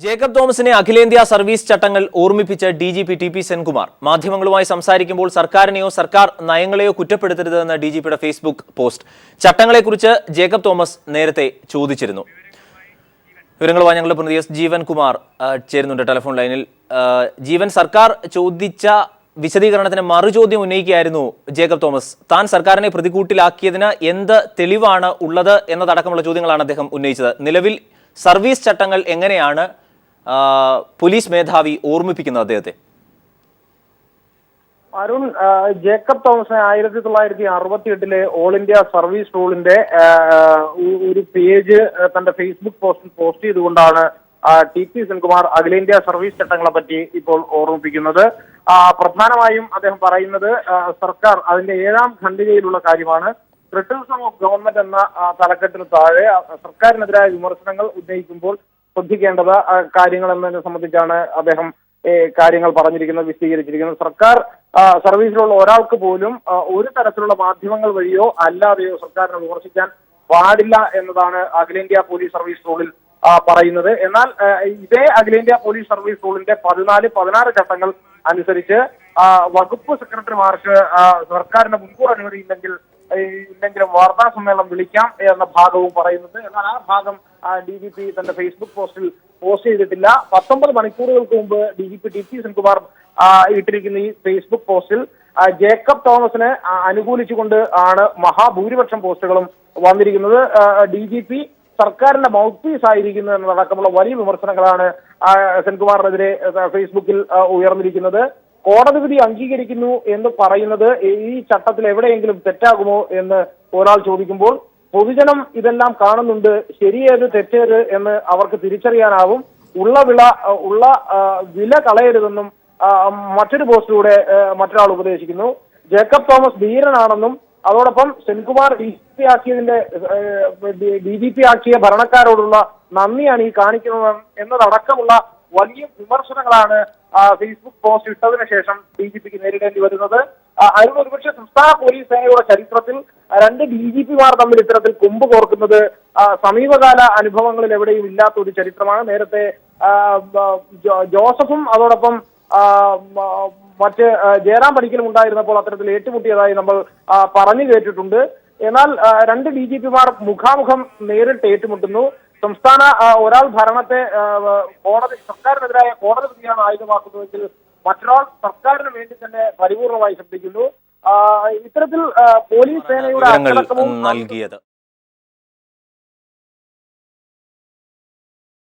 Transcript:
Jacob തോമസിനെ അഖിലേന്ത്യാ service ചട്ടങ്ങൾ ഓർമ്മിപ്പിച്ച DGP TP സെൻകുമാർ മാധ്യമങ്ങളുമായി സംസാരിക്കുമ്പോൾ സർക്കാരിനെയോ സർക്കാർ നയങ്ങളെയോ കുറ്റപ്പെടുത്തരുതെന്ന് DGPയുടെ ഫേസ്ബുക്ക് പോസ്റ്റ്. ചട്ടങ്ങളെക്കുറിച്ച് ജേക്കബ് തോമസ് നേരത്തെ ചോദിച്ചിരുന്നു. വിവരങ്ങളുമായി ഞങ്ങളുടെ പ്രതിനിധി ജീവൻ കുമാർ ചേരുന്നുണ്ട് ടെലിഫോൺ ലൈനിൽ. ജീവൻ, സർക്കാർ ചോദിച്ച വിശദീകരണത്തിന് മറുചോദ്യം ഉന്നയിക്കുകയായിരുന്നു ജേക്കബ് തോമസ്. താൻ സർക്കാരിനെ പ്രതികൂട്ടിലാക്കിയതിന് എന്ത് തെളിവാണ് ഉള്ളത് എന്നതടക്കമുള്ള ചോദ്യങ്ങളാണ് അദ്ദേഹം ഉന്നയിച്ചത്. നിലവിൽ സർവീസ് ചട്ടങ്ങൾ എങ്ങനെയാണ് പോലീസ് മേധാവി ഓർമ്മിപ്പിക്കുന്നത് അദ്ദേഹത്തെ? അരുൺ, ജേക്കബ് തോമസിനെ 1968 ഓൾ ഇന്ത്യ സർവീസ് റൂളിന്റെ ഒരു പേജ് തന്റെ ഫേസ്ബുക്ക് പോസ്റ്റിൽ പോസ്റ്റ് ചെയ്തുകൊണ്ടാണ് TP സെൻകുമാർ അഖിലേന്ത്യാ സർവീസ് ചട്ടങ്ങളെ പറ്റി ഇപ്പോൾ ഓർമ്മിപ്പിക്കുന്നത്. പ്രധാനമായും അദ്ദേഹം പറയുന്നത് സർക്കാർ അതിന്റെ 7ാം ഖണ്ഡികയിലുള്ള കാര്യമാണ്. ക്രിറ്റിസിസം ഓഫ് ഗവൺമെന്റ് എന്ന തലക്കെട്ടിന് താഴെ സർക്കാരിനെതിരായ വിമർശനങ്ങൾ ഉന്നയിക്കുമ്പോൾ ശ്രദ്ധിക്കേണ്ടത് കാര്യങ്ങൾ എന്നതിനെ സംബന്ധിച്ചാണ് അദ്ദേഹം കാര്യങ്ങൾ പറഞ്ഞിരിക്കുന്നത്, വിശദീകരിച്ചിരിക്കുന്നത്. സർക്കാർ സർവീസിലുള്ള ഒരാൾക്ക് പോലും ഒരു തരത്തിലുള്ള മാധ്യമങ്ങൾ വഴിയോ അല്ലാതെയോ സർക്കാരിനെ വിമർശിക്കാൻ പാടില്ല എന്നതാണ് അഖിലേന്ത്യാ പോലീസ് സർവീസ് റൂളിൽ പറയുന്നത്. എന്നാൽ ഇതേ അഖിലേന്ത്യാ പോലീസ് സർവീസ് റൂളിന്റെ 14-16 ചട്ടങ്ങൾ അനുസരിച്ച് വകുപ്പ് സെക്രട്ടറിമാർക്ക് സർക്കാരിന്റെ മുൻകൂർ അനുമതി ഇല്ലെങ്കിലും വാർത്താ സമ്മേളനം വിളിക്കാം എന്ന ഭാഗവും പറയുന്നുണ്ട്. എന്നാൽ ആ ഭാഗം DGP തന്റെ ഫേസ്ബുക്ക് പോസ്റ്റിൽ പോസ്റ്റ് ചെയ്തിട്ടില്ല. 19 മണിക്കൂറുകൾക്ക് മുമ്പ് DGP TP സെൻകുമാർ ഇട്ടിരിക്കുന്ന ഈ ഫേസ്ബുക്ക് പോസ്റ്റിൽ ജേക്കബ് തോമസിനെ അനുകൂലിച്ചുകൊണ്ട് ആണ് മഹാഭൂരിപക്ഷം പോസ്റ്റുകളും വന്നിരിക്കുന്നത്. DGP സർക്കാരിന്റെ മൗത്ത് പീസ് ആയിരിക്കുന്നു എന്നതടക്കമുള്ള വലിയ വിമർശനങ്ങളാണ് സെൻകുമാറിനെതിരെ ഫേസ്ബുക്കിൽ ഉയർന്നിരിക്കുന്നത്. കോടതി വിധി അംഗീകരിക്കുന്നു എന്ന് പറയുന്നത് ഈ ചട്ടത്തിൽ എവിടെയെങ്കിലും തെറ്റാകുമോ എന്ന് ഒരാൾ ചോദിക്കുമ്പോൾ പൊതുജനം ഇതെല്ലാം കാണുന്നുണ്ട്, ശരിയേത് തെറ്റേത് എന്ന് അവർക്ക് തിരിച്ചറിയാനാവും. ഉള്ള വില കളയരുതെന്നും മറ്റൊരു പോസ്റ്റിലൂടെ മറ്റൊരാൾ ഉപദേശിക്കുന്നു. ജേക്കബ് തോമസ് ധീരനാണെന്നും അതോടൊപ്പം സെൻകുമാർ DGP ആക്കിയ ഭരണക്കാരോടുള്ള നന്ദിയാണ് ഈ കാണിക്കുന്നത് എന്നതടക്കമുള്ള വലിയ വിമർശനങ്ങളാണ് ഫേസ്ബുക്ക് പോസ്റ്റ് ഇട്ടതിനു ശേഷം DGPക്ക് നേരിടേണ്ടി വരുന്നത്. അതിന് ഒരുപക്ഷെ സംസ്ഥാന പോലീസ് സേനയുടെ ചരിത്രത്തിൽ 2 DGPമാർ തമ്മിൽ ഇത്തരത്തിൽ കൊമ്പ് കോർക്കുന്നത് സമീപകാല അനുഭവങ്ങളിൽ എവിടെയും ഇല്ലാത്ത ഒരു ചരിത്രമാണ്. നേരത്തെ ജോസഫും അതോടൊപ്പം മറ്റ് ജയറാം പണിക്കലും ഉണ്ടായിരുന്നപ്പോൾ അത്തരത്തിൽ ഏറ്റുമുട്ടിയതായി നമ്മൾ പറഞ്ഞു കേട്ടിട്ടുണ്ട്. എന്നാൽ 2 DGPമാർ മുഖാമുഖം നേരിട്ട് ഏറ്റുമുട്ടുന്നു. സംസ്ഥാന ഒരാൾ ഭരണത്തെ സർക്കാരിനെതിരായ കോടതി വിധിയാണ് ആയുധമാക്കുന്നതെങ്കിൽ മറ്റൊരാൾ സർക്കാരിന് വേണ്ടി തന്നെ പരിപൂർണമായി ശബ്ദിക്കുന്നു. ഇത്തരത്തിൽ പോലീസ് സേനയുടെ നൽകിയത്